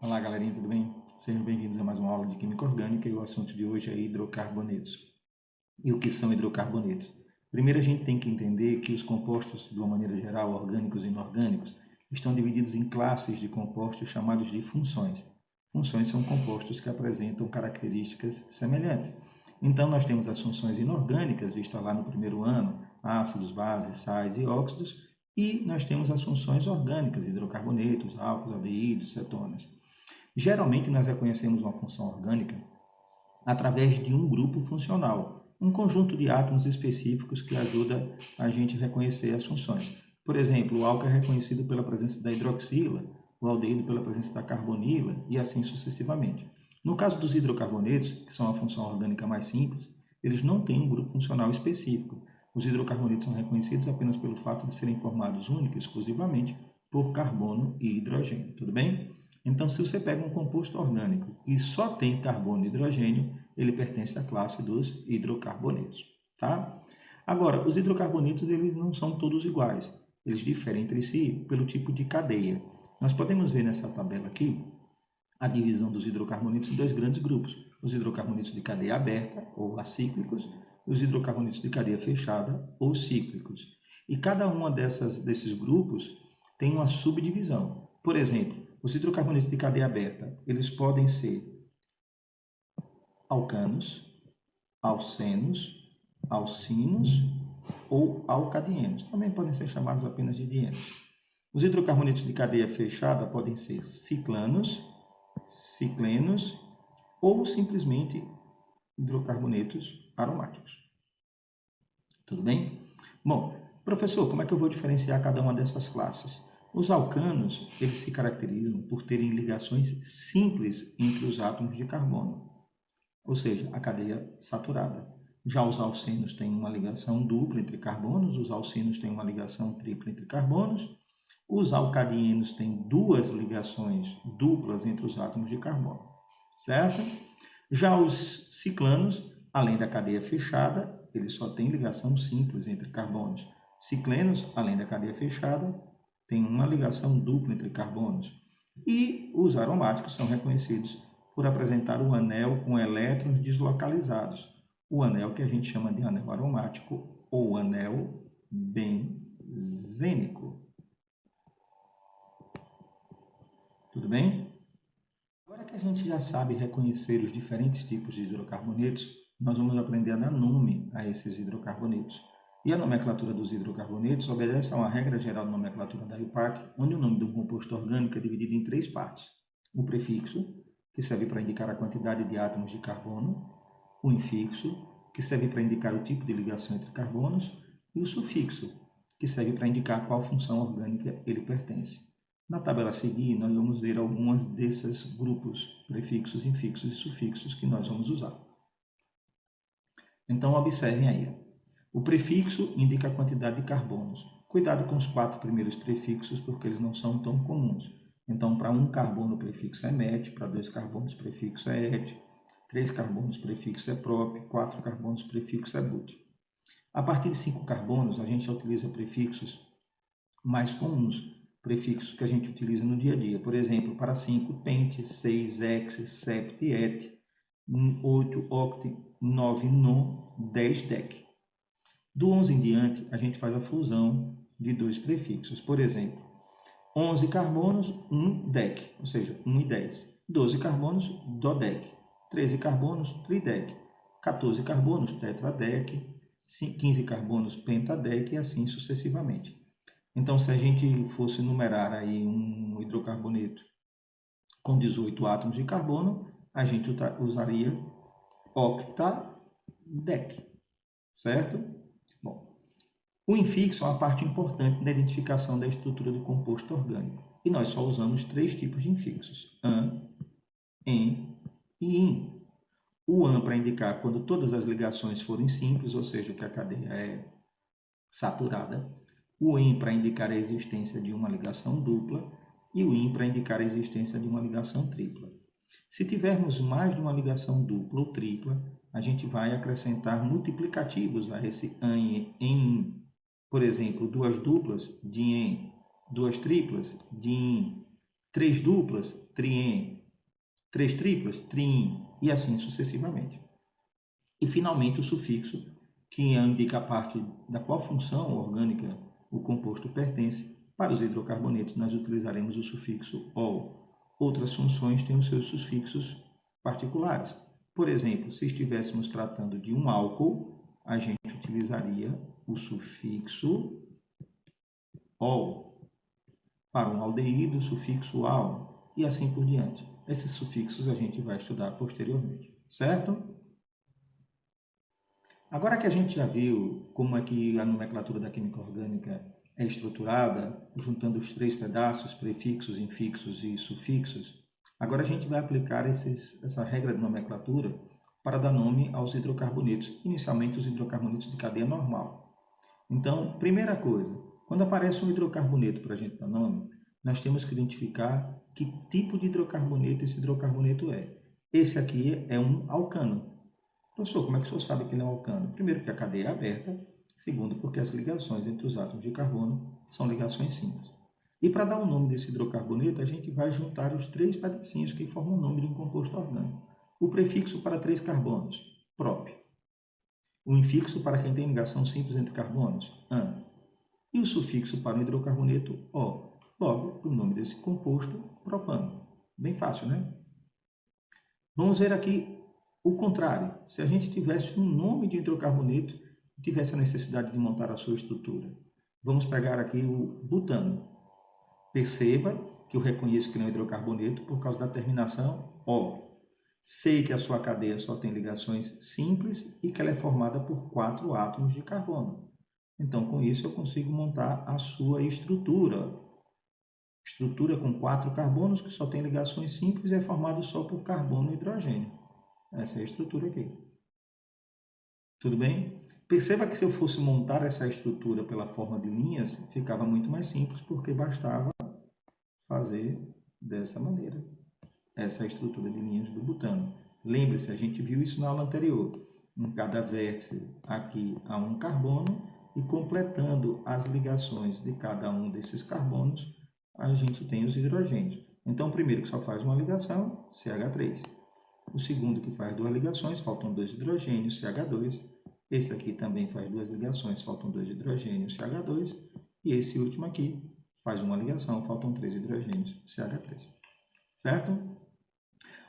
Olá, galerinha, tudo bem? Sejam bem-vindos a mais uma aula de Química Orgânica e o assunto de hoje é hidrocarbonetos. E o que são hidrocarbonetos? Primeiro, a gente tem que entender que os compostos, de uma maneira geral, orgânicos e inorgânicos, estão divididos em classes de compostos chamados de funções. Funções são compostos que apresentam características semelhantes. Então, nós temos as funções inorgânicas, vistas lá no primeiro ano, ácidos, bases, sais e óxidos, e nós temos as funções orgânicas, hidrocarbonetos, álcools, aldeídos, cetonas. Geralmente, nós reconhecemos uma função orgânica através de um grupo funcional, um conjunto de átomos específicos que ajuda a gente a reconhecer as funções. Por exemplo, o álcool é reconhecido pela presença da hidroxila, o aldeído pela presença da carbonila e assim sucessivamente. No caso dos hidrocarbonetos, que são a função orgânica mais simples, eles não têm um grupo funcional específico. Os hidrocarbonetos são reconhecidos apenas pelo fato de serem formados única e exclusivamente por carbono e hidrogênio. Tudo bem? Então, se você pega um composto orgânico e só tem carbono e hidrogênio, ele pertence à classe dos hidrocarbonetos, tá? Agora, os hidrocarbonetos eles não são todos iguais. Eles diferem entre si pelo tipo de cadeia. Nós podemos ver nessa tabela aqui a divisão dos hidrocarbonetos em dois grandes grupos. Os hidrocarbonetos de cadeia aberta, ou acíclicos, e os hidrocarbonetos de cadeia fechada, ou cíclicos. E cada uma desses grupos tem uma subdivisão. Por exemplo, os hidrocarbonetos de cadeia aberta, eles podem ser alcanos, alcenos, alcinos ou alcadienos. Também podem ser chamados apenas de dienos. Os hidrocarbonetos de cadeia fechada podem ser ciclanos, ciclenos ou simplesmente hidrocarbonetos aromáticos. Tudo bem? Bom, professor, como é que eu vou diferenciar cada uma dessas classes? Os alcanos, eles se caracterizam por terem ligações simples entre os átomos de carbono, ou seja, a cadeia saturada. Já os alcenos têm uma ligação dupla entre carbonos, os alcinos têm uma ligação tripla entre carbonos, os alcadienos têm duas ligações duplas entre os átomos de carbono, certo? Já os ciclanos, além da cadeia fechada, eles só têm ligação simples entre carbonos. Ciclenos, além da cadeia fechada, têm uma ligação dupla entre carbonos. E os aromáticos são reconhecidos por apresentar o anel com elétrons deslocalizados. O anel que a gente chama de anel aromático ou anel benzênico. Tudo bem? Agora que a gente já sabe reconhecer os diferentes tipos de hidrocarbonetos, nós vamos aprender a dar nome a esses hidrocarbonetos. E a nomenclatura dos hidrocarbonetos obedece a uma regra geral de nomenclatura da IUPAC, onde o nome de um composto orgânico é dividido em três partes. O prefixo, que serve para indicar a quantidade de átomos de carbono, o infixo, que serve para indicar o tipo de ligação entre carbonos, e o sufixo, que serve para indicar qual função orgânica ele pertence. Na tabela a seguir, nós vamos ver alguns desses grupos, prefixos, infixos e sufixos que nós vamos usar. Então, observem aí. O prefixo indica a quantidade de carbonos. Cuidado com os 4 primeiros prefixos, porque eles não são tão comuns. Então, para 1 carbono, o prefixo é met, para 2 carbonos, o prefixo é et, 3 carbonos, o prefixo é prop, 4 carbonos, o prefixo é but. A partir de 5 carbonos, a gente já utiliza prefixos mais comuns, prefixos que a gente utiliza no dia a dia. Por exemplo, para 5, pente, 6, hex, sept, et, 8, oct, 9, non, 10, dec. Do 11 em diante, a gente faz a fusão de 2 prefixos. Por exemplo, 11 carbonos, 1 dec, ou seja, 1 e 10. 12 carbonos, dodec. 13 carbonos, tridec. 14 carbonos, tetradec. 15 carbonos, pentadec e assim sucessivamente. Então, se a gente fosse numerar aí um hidrocarboneto com 18 átomos de carbono, a gente usaria octadec, certo? Bom, o infixo é uma parte importante da identificação da estrutura do composto orgânico. E nós só usamos 3 tipos de infixos, an, en e in. O an para indicar quando todas as ligações forem simples, ou seja, que a cadeia é saturada. O en para indicar a existência de uma ligação dupla e o in para indicar a existência de uma ligação tripla. Se tivermos mais de uma ligação dupla ou tripla, a gente vai acrescentar multiplicativos a esse an e in. Por exemplo, 2 duplas de en, 2 triplas de in, 3 duplas, trien, 3 triplas, trin, e assim sucessivamente. E, finalmente, o sufixo, que indica a parte da qual função orgânica o composto pertence. Para os hidrocarbonetos, nós utilizaremos o sufixo "ol". Outras funções têm os seus sufixos particulares. Por exemplo, se estivéssemos tratando de um álcool, a gente utilizaria o sufixo "ol". Para um aldeído, o sufixo "al", e assim por diante. Esses sufixos a gente vai estudar posteriormente, certo? Agora que a gente já viu como é que a nomenclatura da química orgânica é estruturada, juntando os 3 pedaços, prefixos, infixos e sufixos, agora a gente vai aplicar essa regra de nomenclatura para dar nome aos hidrocarbonetos, inicialmente os hidrocarbonetos de cadeia normal. Então, primeira coisa, quando aparece um hidrocarboneto para a gente dar nome, nós temos que identificar que tipo de hidrocarboneto esse hidrocarboneto é. Esse aqui é um alcano. Professor, como é que o senhor sabe que ele é um alcano? Primeiro, porque a cadeia é aberta. Segundo, porque as ligações entre os átomos de carbono são ligações simples. E para dar o nome desse hidrocarboneto, a gente vai juntar os 3 pedacinhos que formam o nome de um composto orgânico. O prefixo para 3 carbonos, prop. O infixo para quem tem ligação simples entre carbonos, an. E o sufixo para o hidrocarboneto, o. Logo, o nome desse composto, propano. Bem fácil, né? Vamos ver aqui o contrário. Se a gente tivesse um nome de hidrocarboneto e tivesse a necessidade de montar a sua estrutura. Vamos pegar aqui o butano. Perceba que eu reconheço que não é hidrocarboneto por causa da terminação O. Sei que a sua cadeia só tem ligações simples e que ela é formada por 4 átomos de carbono. Então, com isso, eu consigo montar a sua estrutura. Estrutura com 4 carbonos que só tem ligações simples e é formado só por carbono e hidrogênio. Essa é a estrutura aqui. Tudo bem? Perceba que se eu fosse montar essa estrutura pela forma de linhas, ficava muito mais simples, porque bastava fazer dessa maneira. Essa é a estrutura de linhas do butano. Lembre-se, a gente viu isso na aula anterior. Em cada vértice aqui há um carbono e completando as ligações de cada um desses carbonos, a gente tem os hidrogênios. Então, o primeiro que só faz uma ligação, CH3. O segundo que faz 2 ligações, faltam 2 hidrogênios, CH2. Esse aqui também faz 2 ligações, faltam 2 hidrogênios, CH2. E esse último aqui faz uma ligação, faltam 3 hidrogênios, CH3. Certo?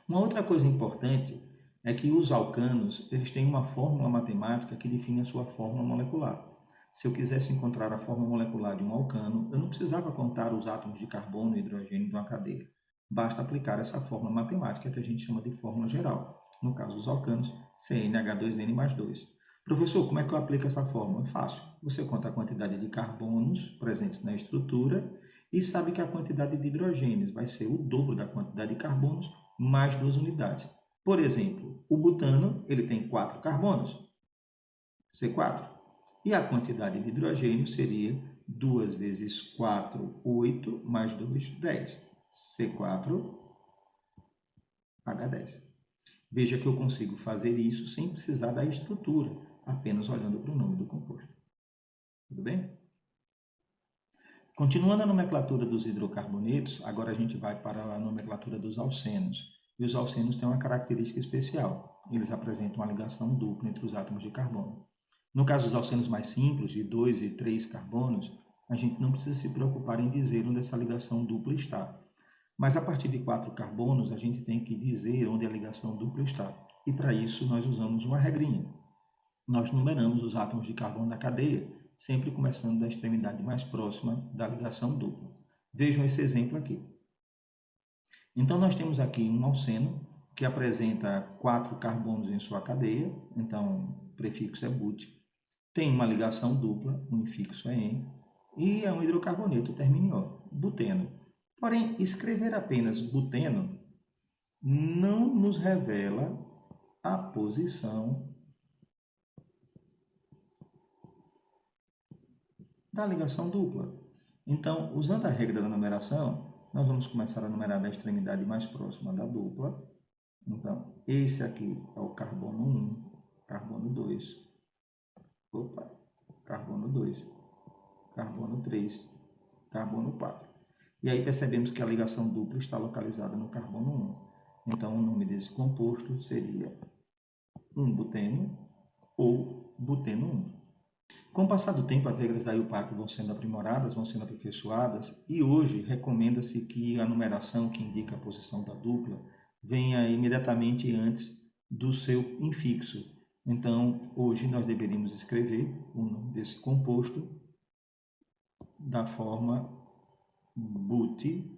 Uma outra coisa importante é que os alcanos eles têm uma fórmula matemática que define a sua fórmula molecular. Se eu quisesse encontrar a fórmula molecular de um alcano, eu não precisava contar os átomos de carbono e hidrogênio de uma cadeia. Basta aplicar essa fórmula matemática que a gente chama de fórmula geral. No caso dos alcanos, CnH2n mais 2. Professor, como é que eu aplico essa fórmula? É fácil. Você conta a quantidade de carbonos presentes na estrutura e sabe que a quantidade de hidrogênios vai ser o dobro da quantidade de carbonos mais 2 unidades. Por exemplo, o butano ele tem 4 carbonos, C4. E a quantidade de hidrogênio seria 2 vezes 4, 8, mais 2, 10. C4H10. Veja que eu consigo fazer isso sem precisar da estrutura, apenas olhando para o nome do composto. Tudo bem? Continuando a nomenclatura dos hidrocarbonetos, agora a gente vai para a nomenclatura dos alcenos. E os alcenos têm uma característica especial. Eles apresentam uma ligação dupla entre os átomos de carbono. No caso dos alcenos mais simples, de 2 e 3 carbonos, a gente não precisa se preocupar em dizer onde essa ligação dupla está. Mas a partir de 4 carbonos, a gente tem que dizer onde a ligação dupla está. E para isso nós usamos uma regrinha. Nós numeramos os átomos de carbono da cadeia, sempre começando da extremidade mais próxima da ligação dupla. Vejam esse exemplo aqui. Então, nós temos aqui um alceno que apresenta 4 carbonos em sua cadeia, então o prefixo é but. Tem uma ligação dupla, o infixo é en, e é um hidrocarboneto, termina em o, buteno. Porém, escrever apenas buteno não nos revela a posição da ligação dupla. Então, usando a regra da numeração, nós vamos começar a numerar da extremidade mais próxima da dupla. Então, esse aqui é o carbono 1, carbono 2, carbono 2, carbono 3, carbono 4. E aí percebemos que a ligação dupla está localizada no carbono 1. Então, o nome desse composto seria 1-buteno ou buteno 1. Com o passar do tempo, as regras da IUPAC vão sendo aprimoradas, vão sendo aperfeiçoadas, e hoje recomenda-se que a numeração que indica a posição da dupla venha imediatamente antes do seu infixo. Então, hoje nós deveríamos escrever o nome desse composto da forma but1N.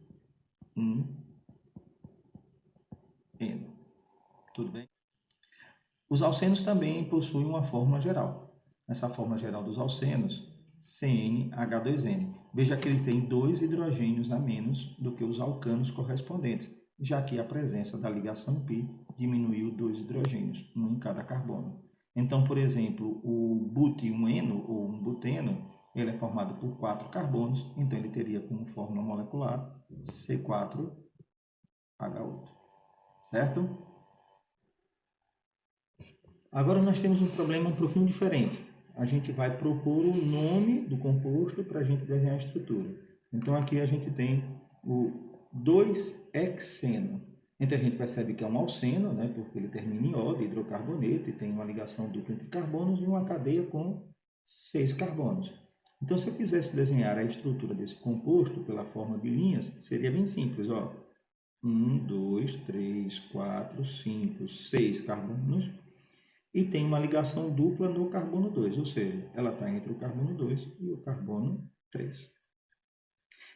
Tudo bem? Os alcenos também possuem uma fórmula geral. Essa fórmula geral dos alcenos, CnH2n. Veja que ele tem 2 hidrogênios a menos do que os alcanos correspondentes, já que a presença da ligação π diminuiu 2 hidrogênios, um em cada carbono. Então, por exemplo, o but1eno, ou um buteno, ele é formado por 4 carbonos, então ele teria como fórmula molecular C4H8, certo? Agora nós temos um problema um pouquinho diferente. A gente vai propor o nome do composto para a gente desenhar a estrutura. Então aqui a gente tem o 2-hexeno. Então a gente percebe que é um alceno, né, porque ele termina em O, de hidrocarboneto, e tem uma ligação dupla entre carbonos e uma cadeia com 6 carbonos. Então se eu quisesse desenhar a estrutura desse composto pela forma de linhas, seria bem simples. 1, 2, 3, 4, 5, 6 carbonos. E tem uma ligação dupla no carbono 2, ou seja, ela está entre o carbono 2 e o carbono 3.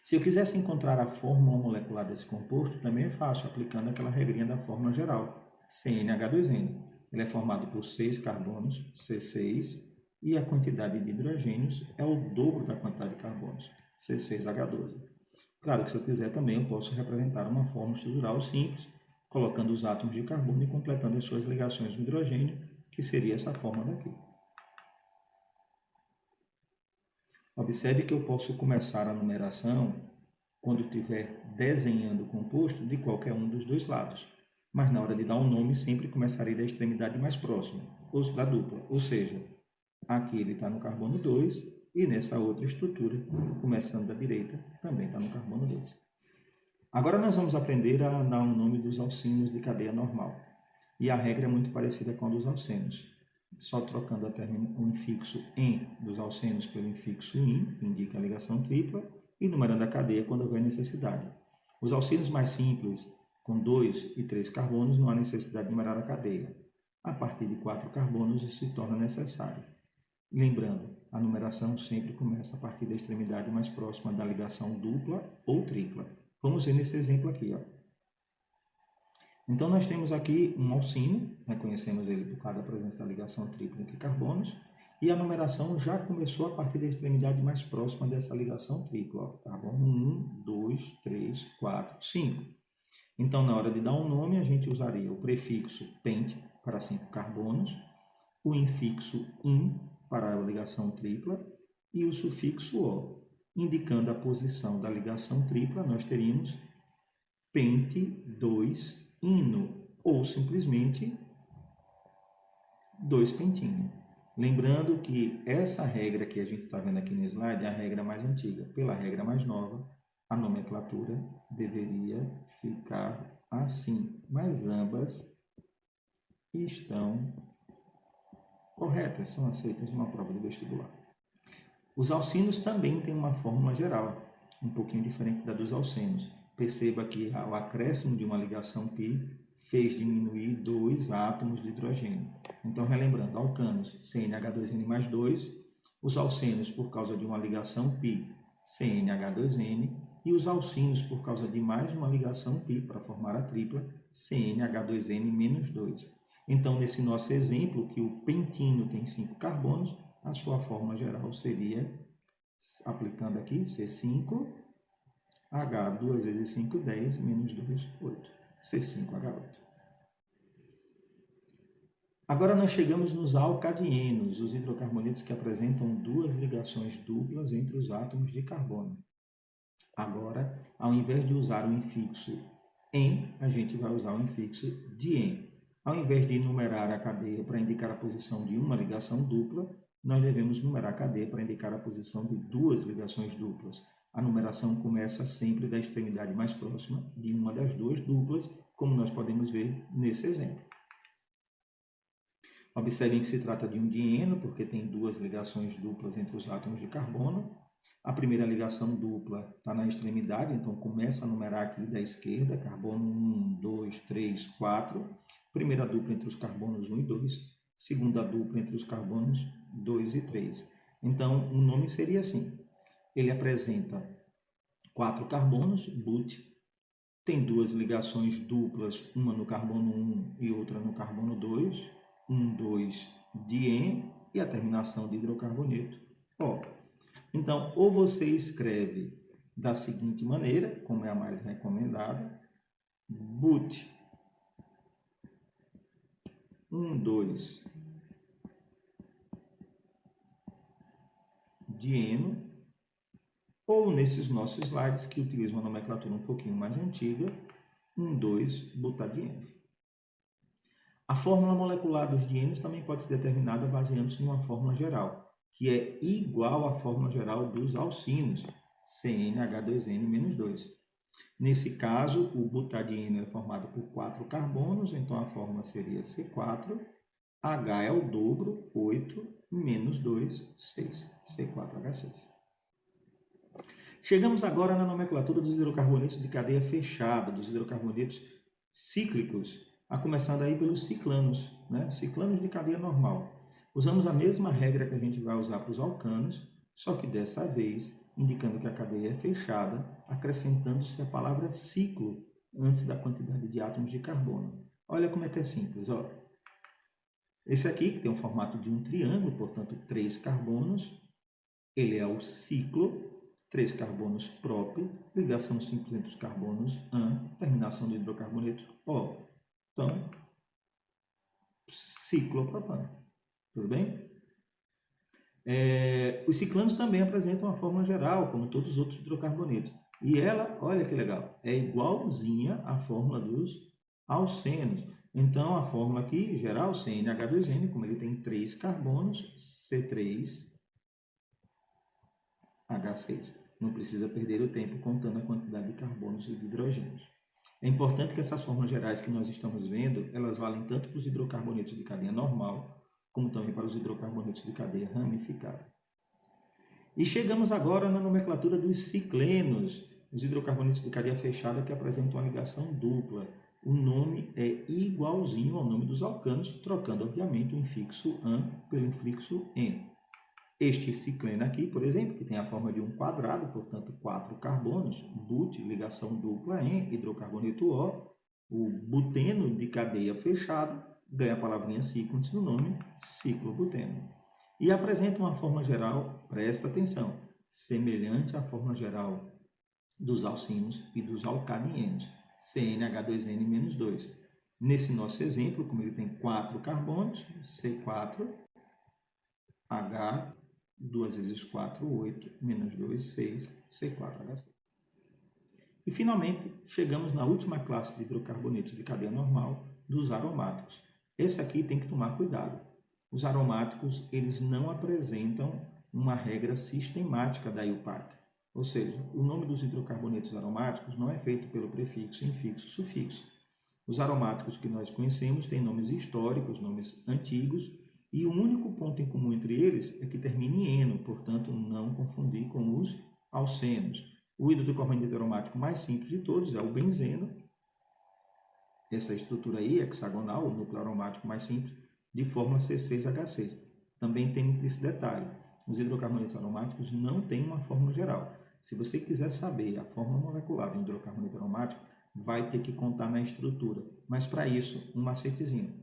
Se eu quisesse encontrar a fórmula molecular desse composto, também é fácil, aplicando aquela regrinha da fórmula geral, CnH2n. Ele é formado por 6 carbonos, C6, e a quantidade de hidrogênios é o dobro da quantidade de carbonos, C6H12. Claro que se eu quiser também eu posso representar uma forma estrutural simples, colocando os átomos de carbono e completando as suas ligações no hidrogênio, que seria essa forma daqui. Observe que eu posso começar a numeração quando estiver desenhando o composto de qualquer um dos dois lados. Mas na hora de dar um nome, sempre começarei da extremidade mais próxima, ou da dupla. Ou seja, aqui ele está no carbono 2 e nessa outra estrutura, começando da direita, também está no carbono 2. Agora nós vamos aprender a dar um nome dos alcenos de cadeia normal. E a regra é muito parecida com a dos alcenos. Só trocando o infixo "en" dos alcenos pelo infixo "in", que indica a ligação tripla, e numerando a cadeia quando houver necessidade. Os alcenos mais simples, com 2 e 3 carbonos, não há necessidade de numerar a cadeia. A partir de 4 carbonos, isso se torna necessário. Lembrando, a numeração sempre começa a partir da extremidade mais próxima da ligação dupla ou tripla. Vamos ver nesse exemplo aqui. Então, nós temos aqui um alcino, reconhecemos ele por causa da presença da ligação tripla entre carbonos, e a numeração já começou a partir da extremidade mais próxima dessa ligação tripla. Carbono 1, 2, 3, 4, 5. Então, na hora de dar um nome, a gente usaria o prefixo pent para 5 carbonos, o infixo in para a ligação tripla e o sufixo o. Indicando a posição da ligação tripla, nós teríamos pente 2 ino, ou simplesmente 2 pentinho. Lembrando que essa regra que a gente está vendo aqui no slide é a regra mais antiga. Pela regra mais nova, a nomenclatura deveria ficar assim, mas ambas estão corretas, são aceitas numa prova de vestibular. Os alcinos também têm uma fórmula geral, um pouquinho diferente da dos alcenos. Perceba que o acréscimo de uma ligação π fez diminuir 2 átomos de hidrogênio. Então, relembrando, alcanos, CnH2n mais 2, os alcenos, por causa de uma ligação π, CnH2n, e os alcinos, por causa de mais uma ligação π para formar a tripla, CnH2n menos 2. Então, nesse nosso exemplo, que o pentino tem 5 carbonos, a sua fórmula geral seria, aplicando aqui, C5, H 2 vezes 5, 10, menos 2, 8. C5H8. Agora nós chegamos nos alcadienos, os hidrocarbonetos que apresentam 2 ligações duplas entre os átomos de carbono. Agora, ao invés de usar o infixo "en", a gente vai usar o infixo "dien". Ao invés de numerar a cadeia para indicar a posição de uma ligação dupla, nós devemos numerar a cadeia para indicar a posição de 2 ligações duplas. a numeração começa sempre da extremidade mais próxima de uma das duas duplas, como nós podemos ver nesse exemplo. Observem que se trata de um dieno, porque tem duas ligações duplas entre os átomos de carbono. A primeira ligação dupla está na extremidade, então começa a numerar aqui da esquerda, carbono 1, 2, 3, 4. Primeira dupla entre os carbonos 1 e 2. Segunda dupla entre os carbonos 2 e 3. Então, o nome seria assim. Ele apresenta 4 carbonos, but, tem duas ligações duplas, uma no carbono 1 e outra no carbono 2, 1, 2, diene, e a terminação de hidrocarboneto, O. Então, ou você escreve da seguinte maneira, como é a mais recomendada, but 1, 2, dieno, ou nesses nossos slides, que utilizam uma nomenclatura um pouquinho mais antiga, 1, 2, butadieno. A fórmula molecular dos dienos também pode ser determinada baseando-se numa fórmula geral, que é igual à fórmula geral dos alcinos, CnH2n-2. Nesse caso, o butadieno é formado por 4 carbonos, então a fórmula seria C4, H é o dobro, 8, menos 2, 6, C4H6. Chegamos agora na nomenclatura dos hidrocarbonetos de cadeia fechada, dos hidrocarbonetos cíclicos, a começar daí pelos ciclanos, né? Ciclanos de cadeia normal. Usamos a mesma regra que a gente vai usar para os alcanos, só que dessa vez indicando que a cadeia é fechada, acrescentando-se a palavra ciclo antes da quantidade de átomos de carbono. Olha como é que é simples, ó. Esse aqui, que tem o formato de um triângulo, portanto, 3 carbonos, ele é o ciclo, 3 carbonos próprio, ligação simples entre os carbonos AN, terminação do hidrocarboneto O. Então, ciclopropano. Tudo bem? Os ciclanos também apresentam uma fórmula geral, como todos os outros hidrocarbonetos. E ela, olha que legal, é igualzinha à fórmula dos alcenos. Então, a fórmula aqui, geral, CnH2n, como ele tem 3 carbonos, C3H6. Não precisa perder o tempo contando a quantidade de carbonos e de hidrogênios. É importante que essas fórmulas gerais que nós estamos vendo, elas valem tanto para os hidrocarbonetos de cadeia normal, como também para os hidrocarbonetos de cadeia ramificada. E chegamos agora na nomenclatura dos ciclenos, os hidrocarbonetos de cadeia fechada que apresentam uma ligação dupla. O nome é igualzinho ao nome dos alcanos, trocando, obviamente, o infixo AN pelo infixo EN. Este cicleno aqui, por exemplo, que tem a forma de um quadrado, portanto, 4 carbonos, but, ligação dupla EN, hidrocarboneto o buteno de cadeia fechada, ganha a palavrinha ciclo no nome, ciclobuteno. E apresenta uma forma geral, presta atenção, semelhante à forma geral dos alcinos e dos alcanienos, CnH2n-2. Nesse nosso exemplo, como ele tem 4 carbonos, C4, H, 2 vezes 4, 8, menos 2, 6, C4H6. E, finalmente, chegamos na última classe de hidrocarbonetos de cadeia normal, dos aromáticos. Esse aqui tem que tomar cuidado. Os aromáticos, eles não apresentam uma regra sistemática da IUPAC. Ou seja, o nome dos hidrocarbonetos aromáticos não é feito pelo prefixo, infixo, sufixo. Os aromáticos que nós conhecemos têm nomes históricos, nomes antigos, e o único ponto em comum entre eles é que termina em eno, portanto, não confundir com os alcenos. O hidrocarboneto aromático mais simples de todos é o benzeno. Essa estrutura aí, hexagonal, o núcleo aromático mais simples, de fórmula C6H6. Também tem esse detalhe. Os hidrocarbonetos aromáticos não têm uma fórmula geral. Se você quiser saber a fórmula molecular do hidrocarboneto aromático, vai ter que contar na estrutura. Mas para isso, um macetezinho.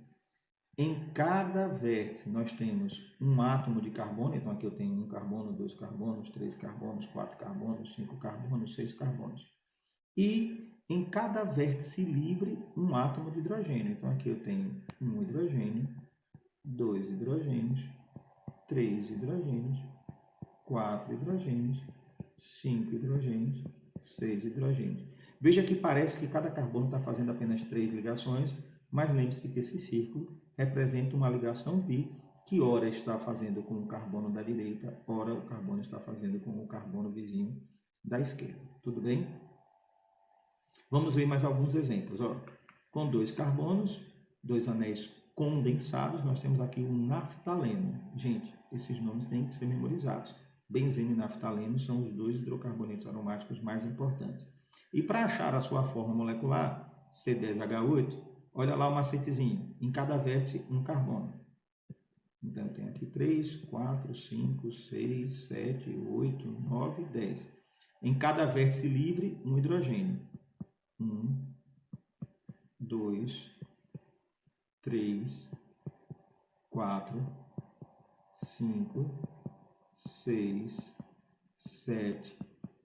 Em cada vértice nós temos um átomo de carbono, então aqui eu tenho 1 carbono, 2 carbonos, 3 carbonos, 4 carbonos, 5 carbonos, 6 carbonos. E em cada vértice livre um átomo de hidrogênio. Então aqui eu tenho 1 hidrogênio, 2 hidrogênios, 3 hidrogênios, 4 hidrogênios, 5 hidrogênios, 6 hidrogênios. Veja que parece que cada carbono está fazendo apenas 3 ligações, mas lembre-se que esse círculo representa uma ligação pi, que ora está fazendo com o carbono da direita, ora o carbono está fazendo com o carbono vizinho da esquerda. Tudo bem? Vamos ver mais alguns exemplos. Ó. Com 2 carbonos, 2 anéis condensados, nós temos aqui um naftaleno. Gente, esses nomes têm que ser memorizados. Benzeno e naftaleno são os 2 hidrocarbonetos aromáticos mais importantes. E para achar a sua forma molecular, C10H8, olha lá o macetezinho. Em cada vértice, um carbono. Então, eu tenho aqui 3, 4, 5, 6, 7, 8, 9, 10. Em cada vértice livre, um hidrogênio. 1, 2, 3, 4, 5, 6, 7,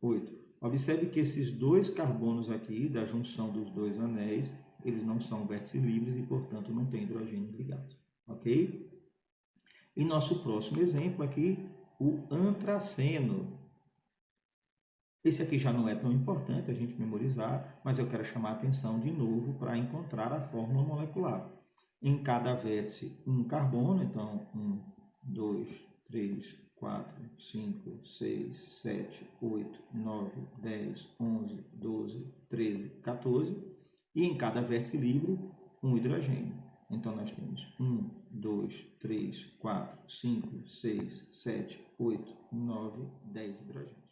8. Observe que esses 2 carbonos aqui, da junção dos 2 anéis, eles não são vértices livres e, portanto, não tem hidrogênios ligados. Ok? E nosso próximo exemplo aqui, o antraceno. Esse aqui já não é tão importante a gente memorizar, mas eu quero chamar a atenção de novo para encontrar a fórmula molecular. Em cada vértice, um carbono, então 1, 2, 3, 4, 5, 6, 7, 8, 9, 10, 11, 12, 13, 14. E em cada vértice livre, um hidrogênio. Então, nós temos 1, 2, 3, 4, 5, 6, 7, 8, 9, 10 hidrogênios.